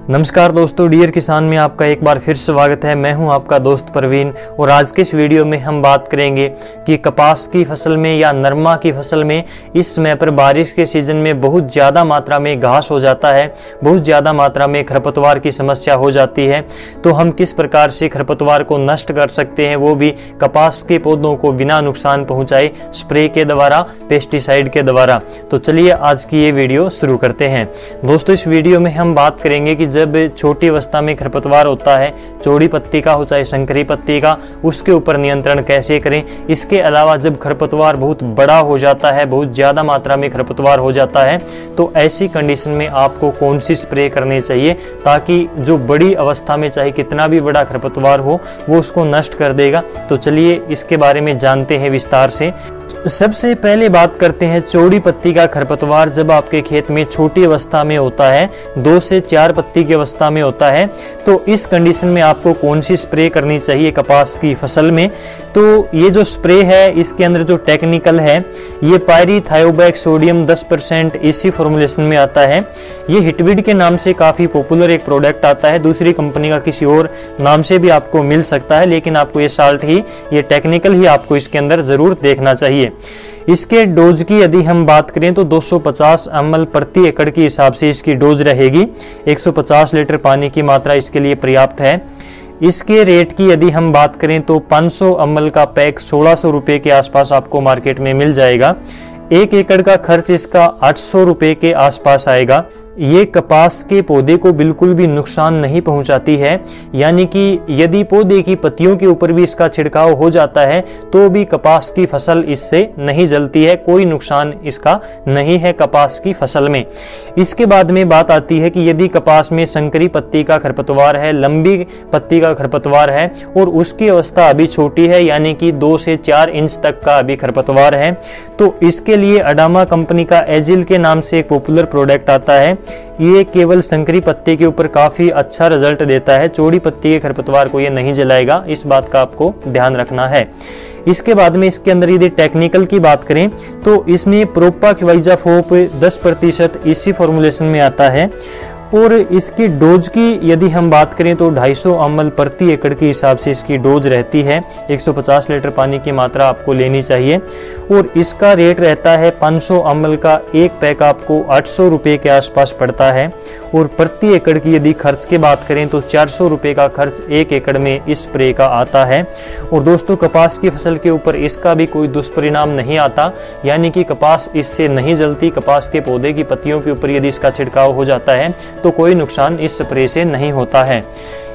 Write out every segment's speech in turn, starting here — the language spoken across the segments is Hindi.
नमस्कार दोस्तों, डियर किसान में आपका एक बार फिर स्वागत है। मैं हूं आपका दोस्त परवीन और आज के इस वीडियो में हम बात करेंगे कि कपास की फसल में या नरमा की फसल में इस समय पर बारिश के सीजन में बहुत ज़्यादा मात्रा में घास हो जाता है, बहुत ज़्यादा मात्रा में खरपतवार की समस्या हो जाती है। तो हम किस प्रकार से खरपतवार को नष्ट कर सकते हैं, वो भी कपास के पौधों को बिना नुकसान पहुँचाए स्प्रे के द्वारा, पेस्टिसाइड के द्वारा। तो चलिए आज की ये वीडियो शुरू करते हैं। दोस्तों, इस वीडियो में हम बात करेंगे कि जब छोटी अवस्था में खरपतवार होता है, चौड़ी पत्ती का हो चाहे संकरी पत्ती का, उसके ऊपर नियंत्रण कैसे करें। इसके अलावा जब खरपतवार बहुत बड़ा हो जाता है, बहुत ज़्यादा मात्रा में खरपतवार हो जाता है, तो ऐसी कंडीशन में आपको कौन सी स्प्रे करनी चाहिए ताकि जो बड़ी अवस्था में चाहे कितना भी बड़ा खरपतवार हो वो उसको नष्ट कर देगा। तो चलिए इसके बारे में जानते हैं विस्तार से। सबसे पहले बात करते हैं चौड़ी पत्ती का खरपतवार। जब आपके खेत में छोटी अवस्था में होता है, 2 से 4 पत्ती की अवस्था में होता है, तो इस कंडीशन में आपको कौन सी स्प्रे करनी चाहिए कपास की फसल में। तो ये जो स्प्रे है इसके अंदर जो टेक्निकल है, ये पायरीथायोबैक सोडियम 10% इसी फॉर्मुलेशन में आता है। ये हिटविड के नाम से काफ़ी पॉपुलर एक प्रोडक्ट आता है, दूसरी कंपनी का किसी और नाम से भी आपको मिल सकता है, लेकिन आपको ये साल्ट ही, ये टेक्निकल ही आपको इसके अंदर ज़रूर देखना चाहिए। इसके डोज की यदि हम बात करें तो 250 ml प्रति एकड़ के हिसाब से इसकी डोज रहेगी। 150 लीटर पानी की मात्रा इसके लिए पर्याप्त है। इसके रेट की यदि हम बात करें तो 500 ml का पैक 1600 रुपये के आसपास आपको मार्केट में मिल जाएगा। 1 एकड़ का खर्च इसका 800 रुपये के आसपास आएगा। ये कपास के पौधे को बिल्कुल भी नुकसान नहीं पहुंचाती है, यानी कि यदि पौधे की पत्तियों के ऊपर भी इसका छिड़काव हो जाता है तो भी कपास की फसल इससे नहीं जलती है, कोई नुकसान इसका नहीं है कपास की फसल में। इसके बाद में बात आती है कि यदि कपास में संकरी पत्ती का खरपतवार है, लंबी पत्ती का खरपतवार है और उसकी अवस्था अभी छोटी है, यानी कि 2 से 4 इंच तक का अभी खरपतवार है, तो इसके लिए अडामा कंपनी का एजिल के नाम से एक पॉपुलर प्रोडक्ट आता है। ये केवल संकरी पत्ती के ऊपर काफी अच्छा रिजल्ट देता है, चौड़ी पत्ती के खरपतवार को ये नहीं जलाएगा, इस बात का आपको ध्यान रखना है। इसके बाद में इसके अंदर यदि टेक्निकल की बात करें तो इसमें प्रोपाक्विजाफोप 10% इसी फॉर्मुलेशन में आता है और इसकी डोज की यदि हम बात करें तो 250 ml प्रति एकड़ के हिसाब से इसकी डोज रहती है। 150 लीटर पानी की मात्रा आपको लेनी चाहिए और इसका रेट रहता है 500 ml का एक पैक आपको 800 रुपये के आसपास पड़ता है। और प्रति एकड़ की यदि खर्च की बात करें तो 400 रुपये का खर्च 1 एकड़ में इस स्प्रे का आता है। और दोस्तों, कपास की फसल के ऊपर इसका भी कोई दुष्परिणाम नहीं आता, यानी कि कपास इससे नहीं जलती। कपास के पौधे की पत्तियों के ऊपर यदि इसका छिड़काव हो जाता है तो कोई नुकसान इस स्प्रे से नहीं होता है।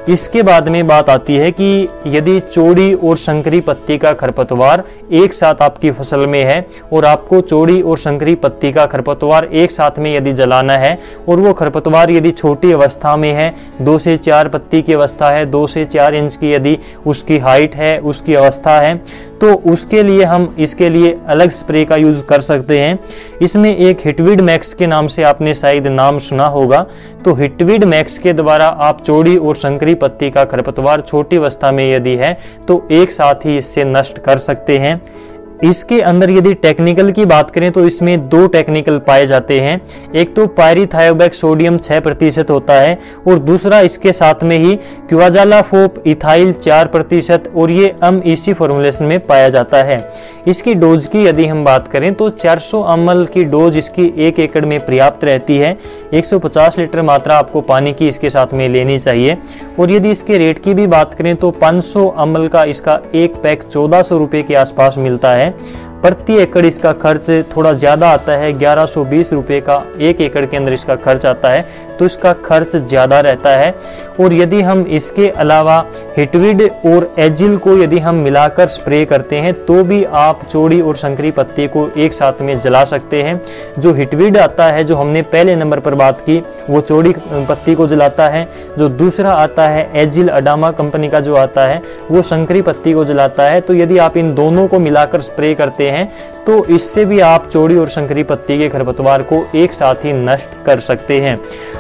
इसके बाद में बात आती है कि यदि चौड़ी और संकरी पत्ती का खरपतवार एक साथ आपकी फसल में है और आपको चौड़ी और संकरी पत्ती का खरपतवार एक साथ में यदि जलाना है और वो खरपतवार यदि छोटी अवस्था में है, 2 से 4 पत्ती की अवस्था है, 2 से 4 इंच की यदि उसकी हाइट है, उसकी अवस्था है, तो उसके लिए हम इसके लिए अलग स्प्रे का यूज कर सकते हैं। इसमें एक हिटविड मैक्स के नाम से आपने शायद नाम सुना होगा। तो हिटविड मैक्स के द्वारा आप चौड़ी और संकरी पत्ती का खरपतवार छोटी अवस्था में यदि है तो एक साथ ही इससे नष्ट कर सकते हैं। इसके अंदर यदि टेक्निकल की बात करें तो इसमें 2 टेक्निकल पाए जाते हैं। एक तो पायरीथायोबैक सोडियम 6% होता है और दूसरा इसके साथ में ही क्विजालाफोप इथाइल 4% और ये इसी फॉर्मुलेशन में पाया जाता है। इसकी डोज की यदि हम बात करें तो 400 ml की डोज इसकी 1 एकड़ में पर्याप्त रहती है। 150 लीटर मात्रा आपको पानी की इसके साथ में लेनी चाहिए। और यदि इसके रेट की भी बात करें तो 500 ml का इसका एक पैक 1400 रुपये के आसपास मिलता है। प्रति एकड़ इसका खर्च थोड़ा ज़्यादा आता है, 1120 रुपये का 1 एकड़ के अंदर इसका खर्च आता है, तो इसका खर्च ज़्यादा रहता है। और यदि हम इसके अलावा हिटविड और एजिल को यदि हम मिलाकर स्प्रे करते हैं तो भी आप चौड़ी और संकरी पत्ती को एक साथ में जला सकते हैं। जो हिटविड आता है, जो हमने पहले नंबर पर बात की, वो चौड़ी पत्ती को जलाता है। जो दूसरा आता है एजिल अडामा कंपनी का जो आता है, वो संकरी पत्ती को जलाता है। तो यदि आप इन दोनों को मिलाकर स्प्रे करते हैं तो इससे भी आप चौड़ी और संकरी पत्ती के खरपतवार को एक साथ ही नष्ट कर सकते हैं।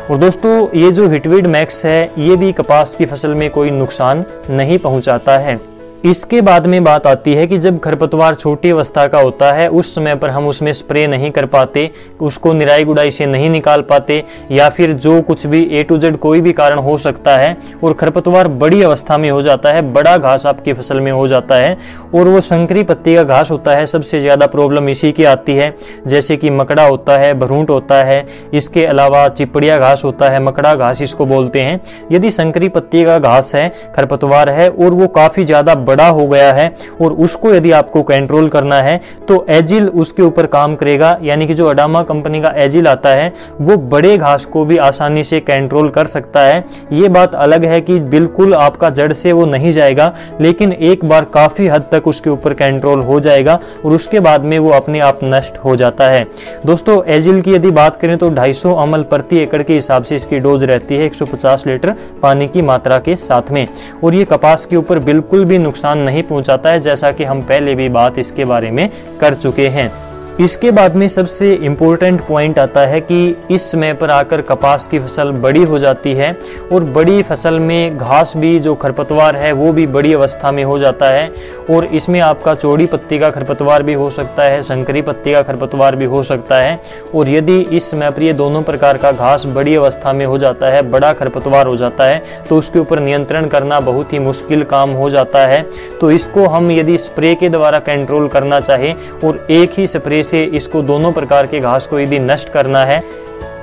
और दोस्तों, ये जो हिटविड मैक्स है ये भी कपास की फसल में कोई नुकसान नहीं पहुंचाता है। इसके बाद में बात आती है कि जब खरपतवार छोटी अवस्था का होता है उस समय पर हम उसमें स्प्रे नहीं कर पाते, उसको निराई गुड़ाई से नहीं निकाल पाते, या फिर जो कुछ भी A to Z कोई भी कारण हो सकता है और खरपतवार बड़ी अवस्था में हो जाता है, बड़ा घास आपकी फसल में हो जाता है और वो संकरी पत्ती का घास होता है। सबसे ज़्यादा प्रॉब्लम इसी की आती है, जैसे कि मकड़ा होता है, भरूंट होता है, इसके अलावा चिपड़िया घास होता है, मकड़ा घास इसको बोलते हैं। यदि संकरी पत्ती का घास है, खरपतवार है और वो काफ़ी ज़्यादा बड़ा हो गया है और उसको यदि आपको कंट्रोल करना है तो एजिल उसके ऊपर काम करेगा, यानी कि जो अडामा कंपनी का एजिल आता है वो बड़े घास को भी आसानी से कंट्रोल कर सकता है। ये बात अलग है कि बिल्कुल आपका जड़ से वो नहीं जाएगा, लेकिन एक बार काफ़ी हद तक उसके ऊपर कंट्रोल हो जाएगा और उसके बाद में वो अपने आप नष्ट हो जाता है। दोस्तों, एजिल की यदि बात करें तो 250 ml प्रति एकड़ के हिसाब से इसकी डोज रहती है 150 लीटर पानी की मात्रा के साथ में, और ये कपास के ऊपर बिल्कुल भी नुकसान नहीं पहुंचाता है, जैसा कि हम पहले भी बात इसके बारे में कर चुके हैं। इसके बाद में सबसे इम्पोर्टेंट पॉइंट आता है कि इस समय पर आकर कपास की फसल बड़ी हो जाती है और बड़ी फसल में घास भी, जो खरपतवार है वो भी बड़ी अवस्था में हो जाता है और इसमें आपका चौड़ी पत्ती का खरपतवार भी हो सकता है, संकरी पत्ती का खरपतवार भी हो सकता है। और यदि इस समय पर ये दोनों प्रकार का घास बड़ी अवस्था में हो जाता है, बड़ा खरपतवार हो जाता है, तो उसके ऊपर नियंत्रण करना बहुत ही मुश्किल काम हो जाता है। तो इसको हम यदि स्प्रे के द्वारा कंट्रोल करना चाहें और एक ही स्प्रे से इसको दोनों प्रकार के घास को यदि नष्ट करना है,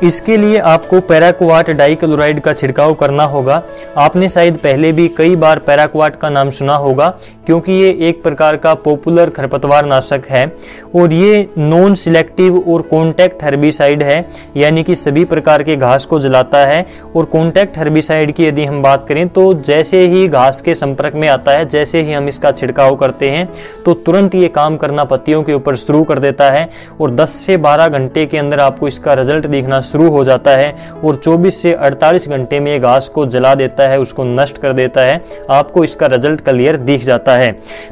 इसके लिए आपको पैराक्वाट डाइक्लोराइड का छिड़काव करना होगा। आपने शायद पहले भी कई बार पैराक्वाट का नाम सुना होगा, क्योंकि ये एक प्रकार का पॉपुलर खरपतवार नाशक है और ये नॉन सिलेक्टिव और कॉन्टैक्ट हर्बिसाइड है, यानी कि सभी प्रकार के घास को जलाता है। और कॉन्टैक्ट हर्बिसाइड की यदि हम बात करें तो जैसे ही घास के संपर्क में आता है, जैसे ही हम इसका छिड़काव करते हैं तो तुरंत ये काम करना पत्तियों के ऊपर शुरू कर देता है और 10 से 12 घंटे के अंदर आपको इसका रिजल्ट दिखना शुरू हो जाता है और 24 से 48 घंटे में ये घास को जला देता है, उसको नष्ट कर देता है। आपको इसका रिजल्ट क्लियर दिख जाता है।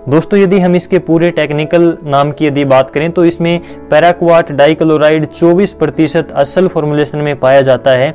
दोस्तों, यदि हम इसके पूरे टेक्निकल नाम की यदि बात करें तो इसमें पैराक्वाट डाइक्लोराइड 24% असल फॉर्मुलेशन में पाया जाता है।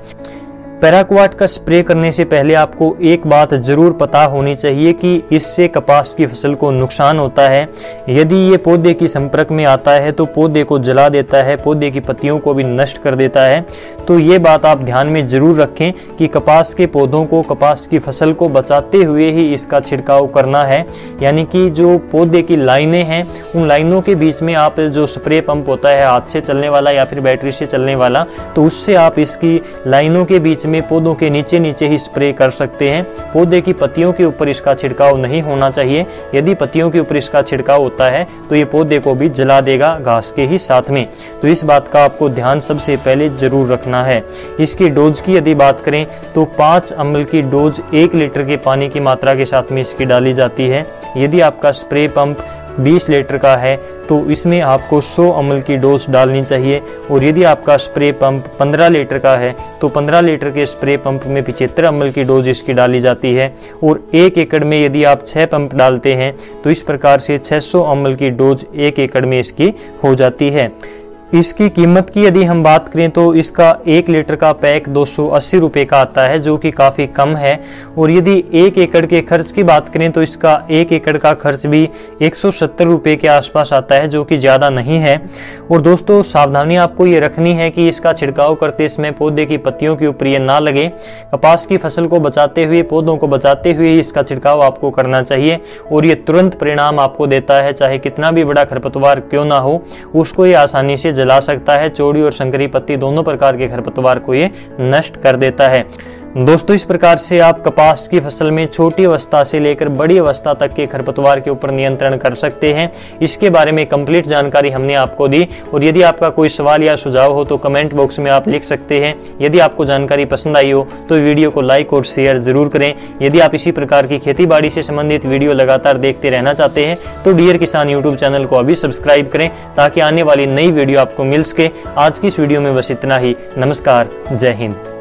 पैराक्वाट का स्प्रे करने से पहले आपको एक बात जरूर पता होनी चाहिए कि इससे कपास की फसल को नुकसान होता है। यदि ये पौधे की संपर्क में आता है तो पौधे को जला देता है, पौधे की पत्तियों को भी नष्ट कर देता है। तो ये बात आप ध्यान में जरूर रखें कि कपास के पौधों को, कपास की फसल को बचाते हुए ही इसका छिड़काव करना है। यानी कि जो पौधे की लाइनें हैं, उन लाइनों के बीच में आप जो स्प्रे पंप होता है हाथ से चलने वाला या फिर बैटरी से चलने वाला, तो उससे आप इसकी लाइनों के बीच में पौधों के नीचे नीचे ही स्प्रे कर सकते हैं। पौधे की पत्तियों के ऊपर इसका छिड़काव नहीं होना चाहिए। यदि पत्तियों के ऊपर इसका छिड़काव होता है तो ये पौधे को भी जला देगा घास के ही साथ में। तो इस बात का आपको ध्यान सबसे पहले जरूर रखना है। इसकी डोज की यदि बात करें तो 5 ml की डोज 1 लीटर के पानी की मात्रा के साथ में इसकी डाली जाती है। यदि आपका स्प्रे पंप 20 लीटर का है तो इसमें आपको 100 ml की डोज डालनी चाहिए। और यदि आपका स्प्रे पंप 15 लीटर का है तो 15 लीटर के स्प्रे पंप में 75 ml की डोज इसकी डाली जाती है। और 1 एकड़ में यदि आप 6 पंप डालते हैं तो इस प्रकार से 600 ml की डोज 1 एकड़ में इसकी हो जाती है। इसकी कीमत की यदि हम बात करें तो इसका 1 लीटर का पैक 280 रुपये का आता है, जो कि काफ़ी कम है। और यदि 1 एकड़ के खर्च की बात करें तो इसका 1 एकड़ का खर्च भी 170 रुपये के आसपास आता है, जो कि ज़्यादा नहीं है। और दोस्तों, सावधानी आपको ये रखनी है कि इसका छिड़काव करते समय पौधे की पत्तियों के ऊपर ये ना लगे। कपास की फसल को बचाते हुए, पौधों को बचाते हुए इसका छिड़काव आपको करना चाहिए और ये तुरंत परिणाम आपको देता है। चाहे कितना भी बड़ा खरपतवार क्यों ना हो, उसको ये आसानी से जला सकता है। चौड़ी और संकरी पत्ती दोनों प्रकार के खरपतवार को ये नष्ट कर देता है। दोस्तों, इस प्रकार से आप कपास की फसल में छोटी अवस्था से लेकर बड़ी अवस्था तक के खरपतवार के ऊपर नियंत्रण कर सकते हैं। इसके बारे में कंप्लीट जानकारी हमने आपको दी। और यदि आपका कोई सवाल या सुझाव हो तो कमेंट बॉक्स में आप लिख सकते हैं। यदि आपको जानकारी पसंद आई हो तो वीडियो को लाइक और शेयर जरूर करें। यदि आप इसी प्रकार की खेती बाड़ी से संबंधित वीडियो लगातार देखते रहना चाहते हैं तो डियर किसान यूट्यूब चैनल को अभी सब्सक्राइब करें, ताकि आने वाली नई वीडियो आपको मिल सके। आज की इस वीडियो में बस इतना ही। नमस्कार, जय हिंद।